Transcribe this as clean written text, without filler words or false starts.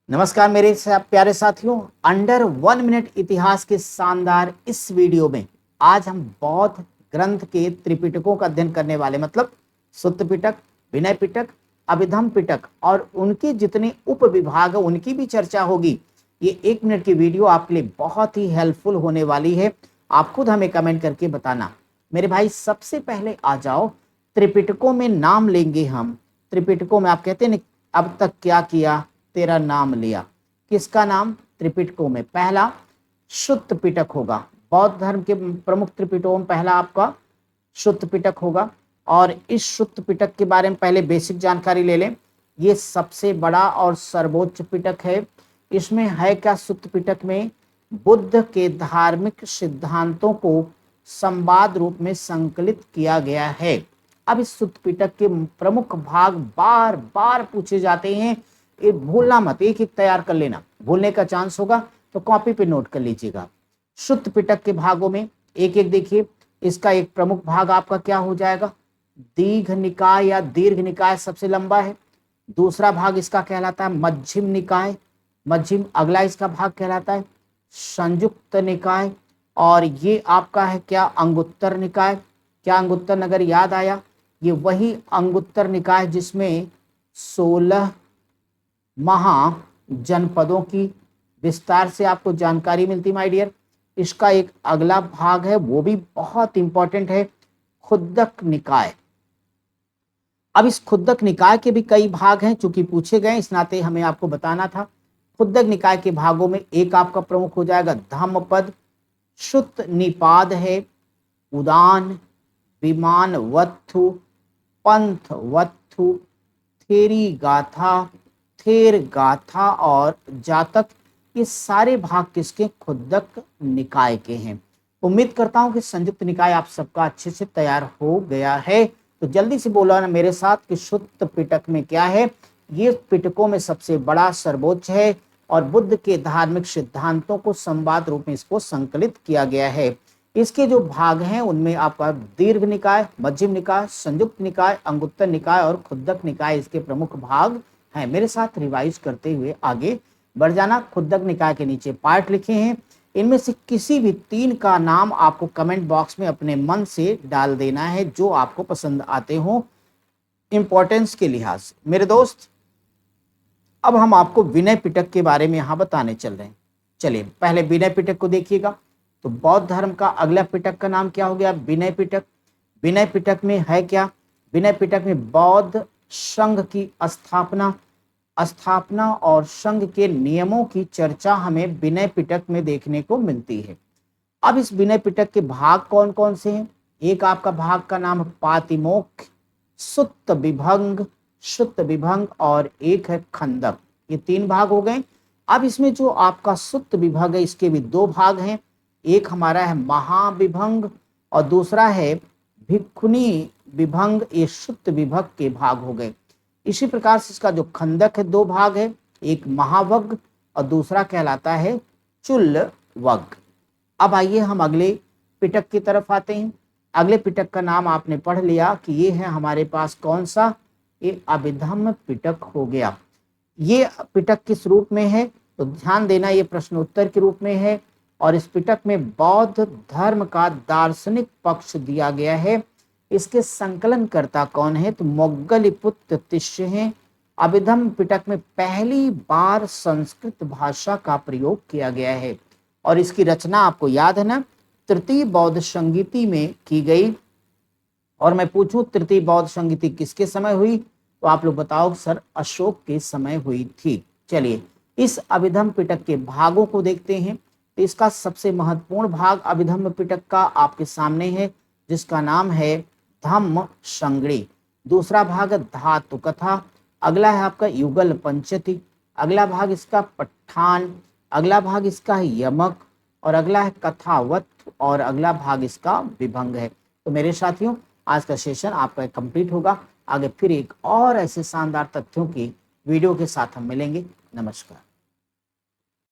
नमस्कार मेरे प्यारे साथियों। अंडर 1 मिनट इतिहास के शानदार इस वीडियो में आज हम बौद्ध ग्रंथ के त्रिपिटकों का अध्ययन करने वाले, मतलब सुत्त पिटक, विनय पिटक, अभिधम्म पिटक और उनके जितने उपविभाग है उनकी भी चर्चा होगी। ये 1 मिनट की वीडियो आपके लिए बहुत ही हेल्पफुल होने वाली है। आप खुद हमें कमेंट करके बताना। मेरे भाई, सबसे पहले आ जाओ, त्रिपिटकों में नाम लेंगे हम। त्रिपिटकों में आप कहते हैं अब तक क्या किया, तेरा नाम लिया। किसका नाम? त्रिपिटकों में पहला शुत्त पिटक होगा। बौद्ध धर्म के प्रमुख त्रिपिटकों में पहला आपका शुत्त पिटक होगा। और इस शुत्त पिटक के बारे में पहले बेसिक जानकारी ले लें। ये सबसे बड़ा और सर्वोच्च पिटक है। इसमें है क्या? शुत्त पिटक में बुद्ध के धार्मिक सिद्धांतों को संवाद रूप में संकलित किया गया है। अब इस शुत्त पिटक के प्रमुख भाग बार बार पूछे जाते हैं, ये भूलना मत, एक एक तैयार कर लेना, भूलने का चांस होगा तो कॉपी पे नोट कर लीजिएगा। शुत्त पिटक के भागों में एक एक देखिए। इसका एक प्रमुख भाग आपका क्या हो जाएगा? दीर्घ निकाय या दीर्घ निकाय सबसे लंबा है। दूसरा भाग इसका कहलाता है मध्यम निकाय। मध्यम अगला इसका भाग कहलाता है संयुक्त निकाय। और ये आपका है क्या? अंगुत्तर निकाय। क्या अंगुत्तर नगर याद आया? ये वही अंगुत्तर निकाय जिसमें 16 महाजनपदों की विस्तार से आपको जानकारी मिलती माय डियर। इसका एक अगला भाग है, वो भी बहुत इंपॉर्टेंट है, खुद्दक निकाय। अब इस खुद्दक निकाय के भी कई भाग हैं, चूंकि पूछे गए इस नाते हमें आपको बताना था। खुद्दक निकाय के भागों में एक आपका प्रमुख हो जाएगा धम्मपद। शुत्त निपाद है उदान, विमान वत्थु, पंथ वत्थु, थेरी गाथा, थेर गाथा और जातक। ये सारे भाग किसके? खुद्दक निकाय के हैं। उम्मीद करता हूं कि संयुक्त निकाय आप सबका अच्छे से तैयार हो गया है। तो जल्दी से बोलो ना मेरे साथ कि शुत्त पिटक में क्या है। ये पिटकों में सबसे बड़ा सर्वोच्च है और बुद्ध के धार्मिक सिद्धांतों को संवाद रूप में इसको संकलित किया गया है। इसके जो भाग हैं उनमें आपका दीर्घ निकाय, मध्यम निकाय, संयुक्त निकाय, अंगुत्तर निकाय और खुद्दक निकाय इसके प्रमुख भाग हैं। मेरे साथ रिवाइज करते हुए आगे बढ़ जाना। खुद्दक निकाय के नीचे पार्ट लिखे हैं, इनमें से किसी भी 3 का नाम आपको कमेंट बॉक्स में अपने मन से डाल देना है जो आपको पसंद आते हो इंपॉर्टेंस के लिहाज से। मेरे दोस्त, अब हम आपको विनय पिटक के बारे में यहां बताने चल रहे हैं। चलिए पहले विनय पिटक को देखिएगा। तो बौद्ध धर्म का अगला पिटक का नाम क्या हो गया? विनय पिटक। विनय पिटक में है क्या? विनय पिटक में बौद्ध संघ की स्थापना और संघ के नियमों की चर्चा हमें विनय पिटक में देखने को मिलती है। अब इस विनय पिटक के भाग कौन कौन से हैं? एक आपका भाग का नाम है पातिमोक्ष, सुत्त विभंग, शुत्त विभंग और एक है खंडक। ये 3 भाग हो गए। अब इसमें जो आपका सुत्त विभंग है इसके भी 2 भाग हैं। एक हमारा है महाविभंग और दूसरा है भिक्खुनी विभंग। ये शुत्त विभंग के भाग हो गए। इसी प्रकार से इसका जो खंडक है 2 भाग है, एक महावग और दूसरा कहलाता है चुल्लवग। अब आइए हम अगले पिटक की तरफ आते हैं। अगले पिटक का नाम आपने पढ़ लिया कि ये है हमारे पास कौन सा? ये अभिधम्म पिटक हो गया। ये पिटक किस रूप में है? तो ध्यान देना, ये प्रश्नोत्तर के रूप में है और इस पिटक में बौद्ध धर्म का दार्शनिक पक्ष दिया गया है। इसके संकलनकर्ता कौन है? तो मोग्गलीपुत्र तिष्य हैं। अभिधम्म पिटक में पहली बार संस्कृत भाषा का प्रयोग किया गया है और इसकी रचना आपको याद है ना, तृतीय बौद्ध संगीति में की गई। और मैं पूछूं तृतीय बौद्ध संगीति किसके समय हुई? तो आप लोग बताओ सर, अशोक के समय हुई थी। चलिए इस अभिधम्म पिटक के भागों को देखते हैं। तो इसका सबसे महत्वपूर्ण भाग अभिधम्म पिटक का आपके सामने है जिसका नाम है धम्म संगड़ी। दूसरा भाग है धातु कथा। अगला है आपका युगल पंचति। अगला भाग इसका पठान। अगला भाग इसका है यमक और अगला है कथावत और अगला भाग इसका विभंग है। तो मेरे साथियों, आज का सेशन आपका कंप्लीट होगा। आगे फिर एक और ऐसे शानदार तथ्यों की वीडियो के साथ हम मिलेंगे। नमस्कार।